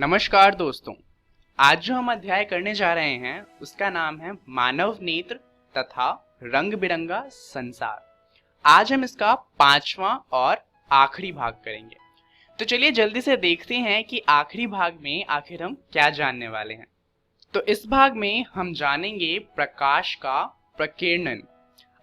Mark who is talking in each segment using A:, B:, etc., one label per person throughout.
A: नमस्कार दोस्तों। आज जो हम अध्याय करने जा रहे हैं उसका नाम है मानव नेत्र तथा रंग बिरंगा संसार। आज हम इसका 5वां और आखिरी भाग करेंगे। तो चलिए जल्दी से देखते हैं कि आखिरी भाग में आखिर हम क्या जानने वाले हैं। तो इस भाग में हम जानेंगे प्रकाश का प्रकीर्णन।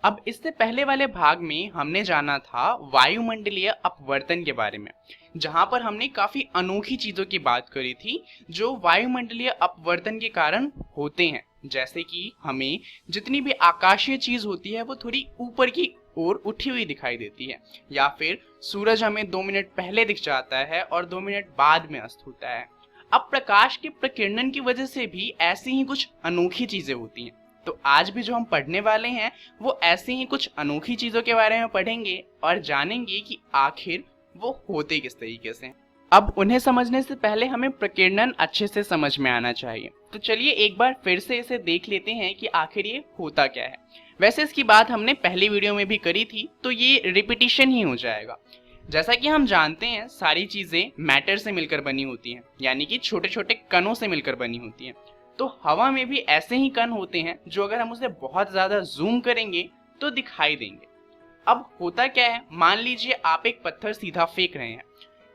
A: अब इससे पहले वाले भाग में हमने जाना था वायुमंडलीय अपवर्तन के बारे में, जहां पर हमने काफी अनोखी चीजों की बात करी थी जो वायुमंडलीय अपवर्तन के कारण होते हैं। जैसे कि हमें जितनी भी आकाशीय चीज होती है वो थोड़ी ऊपर की ओर उठी हुई दिखाई देती है, या फिर सूरज हमें 2 मिनट पहले दिख जाता है और 2 मिनट बाद में अस्त होता है। अब प्रकाश के प्रकीर्णन की वजह से भी ऐसी ही कुछ अनोखी चीजें होती हैं। तो आज भी जो हम पढ़ने वाले हैं वो ऐसी ही कुछ अनोखी चीजों के बारे में पढ़ेंगे और जानेंगे कि आखिर वो होते किस तरीके से। अब उन्हें समझने से पहले हमें प्रकीर्णन अच्छे से समझ में आना चाहिए। तो चलिए एक बार फिर से इसे देख लेते हैं कि आखिर ये होता क्या है। वैसे इसकी बात हमने पहली वीडियो में भी करी थी, तो ये रिपीटिशन ही हो जाएगा। जैसा कि हम जानते हैं सारी चीजें मैटर से मिलकर बनी होती हैं, यानी कि छोटे छोटे कणों से मिलकर बनी होती हैं। तो हवा में भी ऐसे ही कण होते हैं जो अगर हम उसे बहुत ज्यादा जूम करेंगे तो दिखाई देंगे। अब होता क्या है, मान लीजिए आप एक पत्थर सीधा फेंक रहे हैं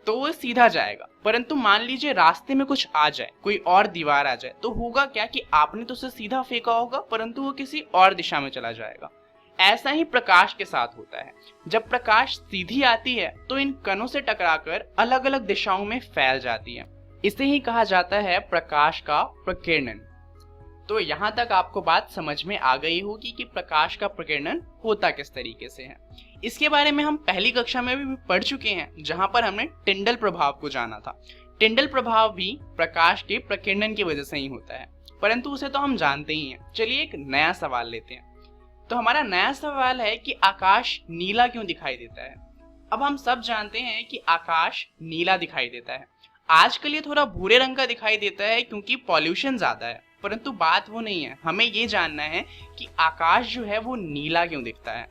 A: तो वो सीधा जाएगा, परंतु मान लीजिए रास्ते में कुछ आ जाए, कोई और दीवार आ जाए, तो होगा क्या कि आपने तो उसे सीधा फेंका होगा परंतु वो किसी और दिशा में चला जाएगा। ऐसा ही प्रकाश के साथ होता है। जब प्रकाश सीधी आती है तो इन कणों से टकराकर अलग अलग दिशाओं में फैल जाती है। इसे ही कहा जाता है प्रकाश का प्रकीर्णन। तो यहाँ तक आपको बात समझ में आ गई होगी कि प्रकाश का प्रकीर्णन होता किस तरीके से है। इसके बारे में हम पहली कक्षा में भी पढ़ चुके हैं, जहां पर हमने टिंडल प्रभाव को जाना था। टिंडल प्रभाव भी प्रकाश के प्रकीर्णन की वजह से ही होता है, परंतु उसे तो हम जानते ही हैं। चलिए एक नया सवाल लेते हैं। तो हमारा नया सवाल है कि आकाश नीला क्यों दिखाई देता है। अब हम सब जानते हैं कि आकाश नीला दिखाई देता है। आजकल ये थोड़ा भूरे रंग का दिखाई देता है क्योंकि पॉल्यूशन ज्यादा है, परंतु बात वो नहीं है। हमें ये जानना है कि आकाश जो है वो नीला क्यों दिखता है।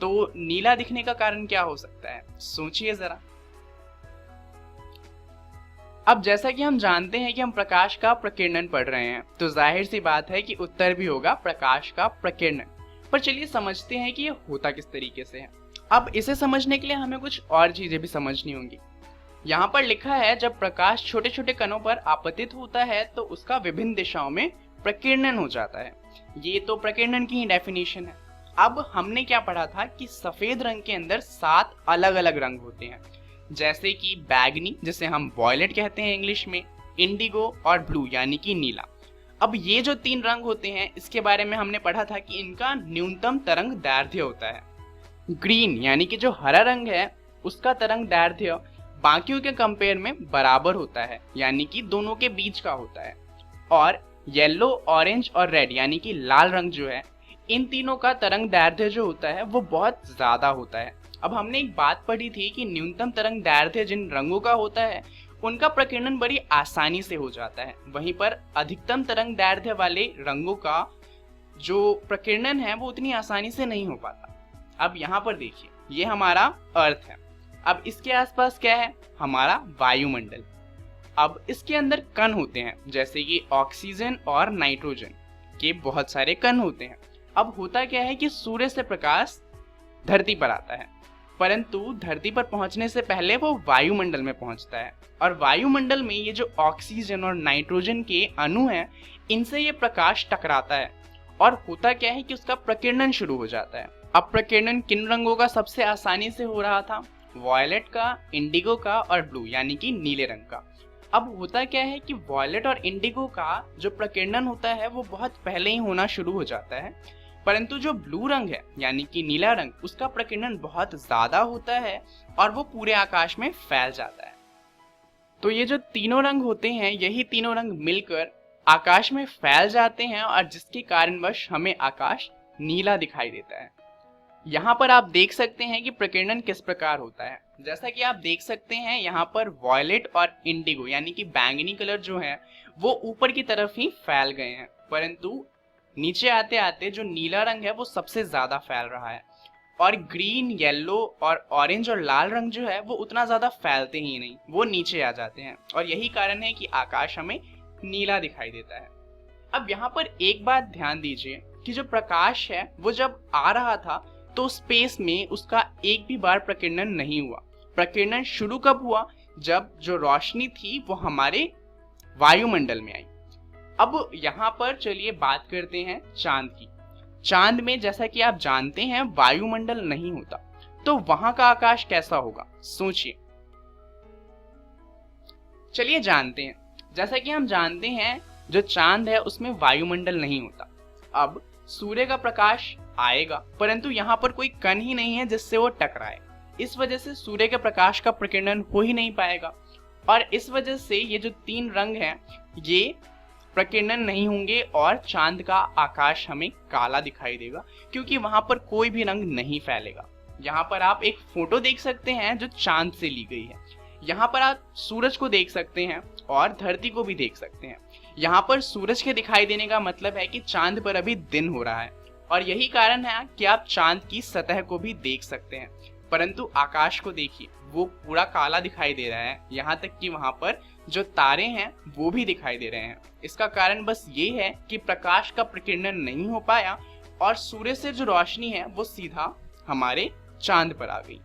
A: तो नीला दिखने का कारण क्या हो सकता है, सोचिए जरा। अब जैसा कि हम जानते हैं कि हम प्रकाश का प्रकीर्णन पढ़ रहे हैं, तो जाहिर सी बात है कि उत्तर भी होगा प्रकाश का प्रकीर्णन। पर चलिए समझते हैं कि ये होता किस तरीके से है। अब इसे समझने के लिए हमें कुछ और चीजें भी समझनी होंगी। यहाँ पर लिखा है जब प्रकाश छोटे छोटे कणों पर आपतित होता है तो उसका विभिन्न दिशाओं में प्रकीर्णन हो जाता है। ये तो प्रकीर्णन की ही डेफिनेशन है। अब हमने क्या पढ़ा था कि सफेद रंग के अंदर 7 अलग अलग रंग होते हैं, जैसे कि बैगनी, जिसे हम वॉयलेट कहते हैं इंग्लिश में, इंडिगो और ब्लू यानी कि नीला। अब ये जो 3 रंग होते हैं इसके बारे में हमने पढ़ा था कि इनका न्यूनतम तरंग दैर्ध्य होता है। ग्रीन यानी कि जो हरा रंग है उसका तरंग दैर्ध्य बाकियों के कंपेयर में बराबर होता है, यानी कि दोनों के बीच का होता है। और येलो, ऑरेंज और रेड यानी कि लाल रंग जो है, इन तीनों का तरंग दैर्ध्य जो होता है वो बहुत ज्यादा होता है। अब हमने एक बात पढ़ी थी कि न्यूनतम तरंग दैर्ध्य जिन रंगों का होता है उनका प्रकीर्णन बड़ी आसानी से हो जाता है, वहीं पर अधिकतम तरंग दैर्ध्य वाले रंगों का जो प्रकीर्णन है वो उतनी आसानी से नहीं हो पाता। अब यहाँ पर देखिए, ये हमारा अर्थ है। अब इसके आसपास क्या है, हमारा वायुमंडल। अब इसके अंदर कण होते हैं, जैसे कि ऑक्सीजन और नाइट्रोजन के बहुत सारे कण होते हैं। अब होता क्या है कि सूर्य से प्रकाश धरती पर आता है, परंतु धरती पर पहुंचने से पहले वो वायुमंडल में पहुंचता है, और वायुमंडल में ये जो ऑक्सीजन और नाइट्रोजन के अणु हैं इनसे ये प्रकाश टकराता है, और होता क्या है कि उसका प्रकीर्णन शुरू हो जाता है। अब प्रकीर्णन किन रंगों का सबसे आसानी से हो रहा था, वॉयलेट का, इंडिगो का और ब्लू यानी कि नीले रंग का। अब होता क्या है कि वॉयलेट और इंडिगो का जो प्रकीर्णन होता है वो बहुत पहले ही होना शुरू हो जाता है, परंतु जो ब्लू रंग है यानी कि नीला रंग, उसका प्रकीर्णन बहुत ज्यादा होता है और वो पूरे आकाश में फैल जाता है। तो ये जो तीनों रंग होते हैं, यही तीनों रंग मिलकर आकाश में फैल जाते हैं और जिसके कारणवश हमें आकाश नीला दिखाई देता है। यहाँ पर आप देख सकते हैं कि प्रकीर्णन किस प्रकार होता है। जैसा कि आप देख सकते हैं यहाँ पर वॉयलेट और इंडिगो यानी कि बैंगनी कलर जो है वो ऊपर की तरफ ही फैल गए हैं, परंतु नीचे आते आते जो नीला रंग है वो सबसे ज्यादा फैल रहा है। और ग्रीन, येलो और ऑरेंज और लाल रंग जो है वो उतना ज़्यादा फैलते ही नहीं, वो नीचे आ जाते हैं और यही कारण है कि आकाश हमें नीला दिखाई देता है। अब यहाँ पर एक बात ध्यान दीजिए कि जो प्रकाश है वो जब आ रहा था तो स्पेस में उसका एक भी बार प्रकीर्णन नहीं हुआ। प्रकीर्णन शुरू कब हुआ? जब जो रोशनी थी वो हमारे वायुमंडल में आई। अब यहाँ पर चलिए बात करते हैं चांद की। चांद में जैसा कि आप जानते हैं वायुमंडल नहीं होता, तो वहां का आकाश कैसा होगा? सोचिए। चलिए जानते हैं। जैसा कि हम जानते हैं जो चांद है उसमें वायुमंडल नहीं होता। अब सूर्य का प्रकाश आएगा परंतु यहाँ पर कोई कण ही नहीं है जिससे वो टकराए, इस वजह से सूर्य के प्रकाश का प्रकीर्णन हो ही नहीं पाएगा और इस वजह से ये जो तीन रंग हैं ये प्रकीर्णन नहीं होंगे और चांद का आकाश हमें काला दिखाई देगा क्योंकि वहां पर कोई भी रंग नहीं फैलेगा। यहाँ पर आप एक फोटो देख सकते हैं जो चांद से ली गई है। यहाँ पर आप सूरज को देख सकते हैं और धरती को भी देख सकते हैं। यहाँ पर सूरज के दिखाई देने का मतलब है कि चांद पर अभी दिन हो रहा है और यही कारण है कि आप चांद की सतह को भी देख सकते हैं, परंतु आकाश को देखिए वो पूरा काला दिखाई दे रहा है। यहाँ तक कि वहां पर जो तारे हैं वो भी दिखाई दे रहे हैं। इसका कारण बस ये है कि प्रकाश का प्रकीर्णन नहीं हो पाया और सूर्य से जो रोशनी है वो सीधा हमारे चांद पर आ गई।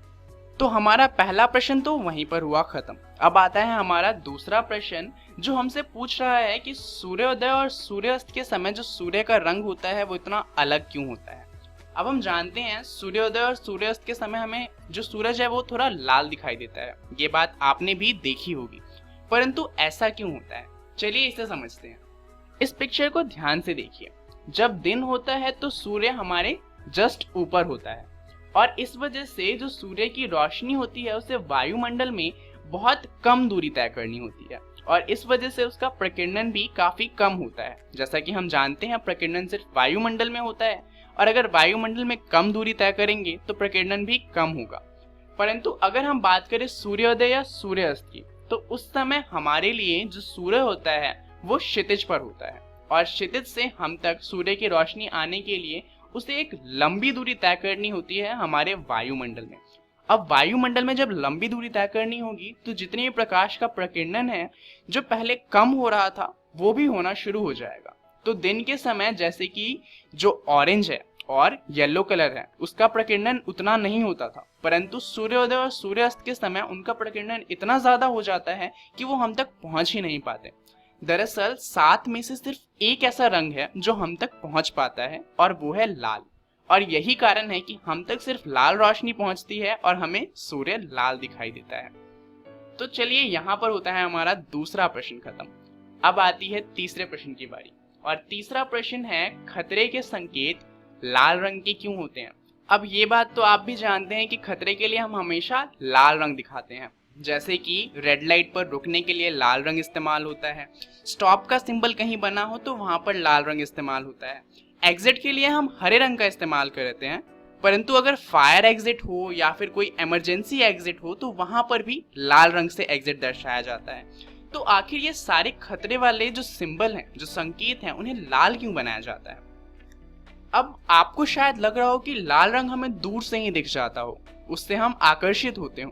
A: तो हमारा पहला प्रश्न तो वहीं पर हुआ खत्म। अब आता है हमारा दूसरा प्रश्न जो हमसे पूछ रहा है कि सूर्योदय और सूर्यास्त के समय जो सूर्य का रंग होता है वो इतना अलग क्यों होता है। अब हम जानते हैं सूर्योदय और सूर्यास्त के समय हमें जो सूरज है वो थोड़ा लाल दिखाई देता है, ये बात आपने भी देखी होगी, परंतु ऐसा क्यों होता है? चलिए इसे समझते हैं। इस पिक्चर को ध्यान से देखिए। जब दिन होता है तो सूर्य हमारे जस्ट ऊपर होता है और इस वजह से जो सूर्य की रोशनी होती है उसे वायुमंडल में बहुत कम दूरी तय करनी होती है और इस वजह से उसका प्रकीर्णन भी काफी कम होता है। जैसा कि हम जानते हैं प्रकीर्णन सिर्फ वायुमंडल में होता है और अगर वायुमंडल में कम दूरी तय करेंगे तो प्रकीर्णन भी कम होगा। परंतु अगर हम बात करें सूर्योदय या सूर्यास्त की तो उस समय हमारे लिए जो सूर्य होता है वो क्षितिज पर होता है और क्षितिज से हम तक सूर्य की रोशनी आने के लिए उसे एक लंबी दूरी तय करनी होती है हमारे वायुमंडल में। अब वायुमंडल में जब लंबी दूरी तय करनी होगी तो जितने भी प्रकाश का प्रकीर्णन है जो पहले कम हो रहा था वो भी होना शुरू हो जाएगा। तो दिन के समय जैसे कि जो ऑरेंज है और येलो कलर है उसका प्रकीर्णन उतना नहीं होता था, परंतु सूर्योदय और सूर्यास्त के समय उनका प्रकीर्णन इतना ज्यादा हो जाता है कि वो हम तक पहुंच ही नहीं पाते। दरअसल 7 में से सिर्फ एक ऐसा रंग है जो हम तक पहुंच पाता है और वो है लाल, और यही कारण है कि हम तक सिर्फ लाल रोशनी पहुंचती है और हमें सूर्य लाल दिखाई देता है। तो चलिए यहाँ पर होता है हमारा दूसरा प्रश्न खत्म। अब आती है तीसरे प्रश्न की बारी और तीसरा प्रश्न है खतरे के संकेत लाल रंग के क्यों होते हैं। अब ये बात तो आप भी जानते हैं कि खतरे के लिए हम हमेशा लाल रंग दिखाते हैं, जैसे कि रेड लाइट पर रुकने के लिए लाल रंग इस्तेमाल होता है, स्टॉप का सिंबल कहीं बना हो तो वहां पर लाल रंग इस्तेमाल होता है, एग्जिट के लिए हम हरे रंग का इस्तेमाल करते हैं, परंतु अगर फायर एग्जिट हो या फिर कोई इमरजेंसी एग्जिट हो तो वहां पर भी लाल रंग से एग्जिट दर्शाया जाता है। तो आखिर ये सारे खतरे वाले जो सिंबल हैं, जो संकेत हैं, उन्हें लाल क्यों बनाया जाता है? अब आपको शायद लग रहा हो कि लाल रंग हमें दूर से ही दिख जाता हो, उससे हम आकर्षित होते हो,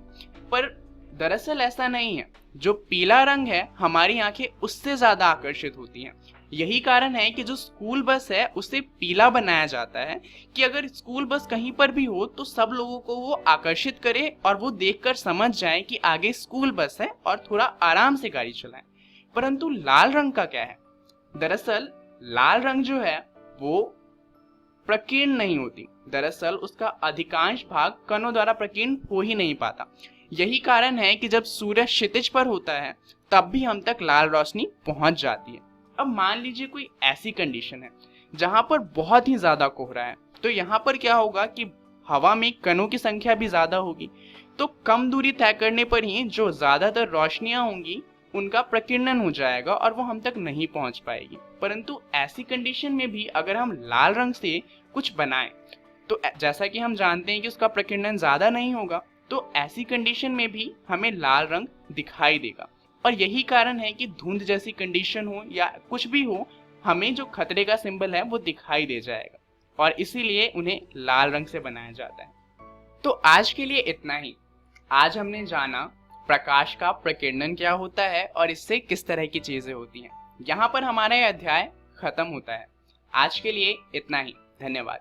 A: पर दरअसल ऐसा नहीं है। जो पीला रंग है हमारी आंखें उससे ज्यादा आकर्षित होती हैं। यही कारण है कि जो स्कूल बस है उसे पीला बनाया जाता है कि अगर स्कूल बस कहीं पर भी हो तो सब लोगों को वो आकर्षित करे और वो देखकर समझ जाए कि आगे स्कूल बस है और थोड़ा आराम से गाड़ी चलाएं। परंतु लाल रंग का क्या है? दरअसल लाल रंग जो है वो प्रकीर्ण नहीं होती। दरअसल उसका अधिकांश भाग कणों द्वारा प्रकीर्ण हो ही नहीं पाता। यही कारण है कि जब सूर्य क्षितिज पर होता है तब भी हम तक लाल रोशनी पहुंच जाती है। अब मान लीजिए कोई ऐसी कंडीशन है जहां पर बहुत ही ज्यादा कोहरा है, तो यहाँ पर क्या होगा कि हवा में कणों की संख्या भी ज्यादा होगी, तो कम दूरी तय करने पर ही जो ज्यादातर रोशनियां होंगी उनका प्रकीर्णन हो जाएगा और वो हम तक नहीं पहुंच पाएगी। परंतु ऐसी कंडीशन में भी अगर हम लाल रंग से कुछ बनाएं तो जैसा कि हम जानते हैं कि उसका प्रकीर्णन ज्यादा नहीं होगा, तो ऐसी कंडीशन में भी हमें लाल रंग दिखाई देगा। और यही कारण है कि धुंध जैसी कंडीशन हो या कुछ भी हो, हमें जो खतरे का सिंबल है वो दिखाई दे जाएगा और इसीलिए उन्हें लाल रंग से बनाया जाता है। तो आज के लिए इतना ही। आज हमने जाना प्रकाश का प्रकीर्णन क्या होता है और इससे किस तरह की चीजें होती हैं। यहाँ पर हमारा यह अध्याय खत्म होता है। आज के लिए इतना ही। धन्यवाद।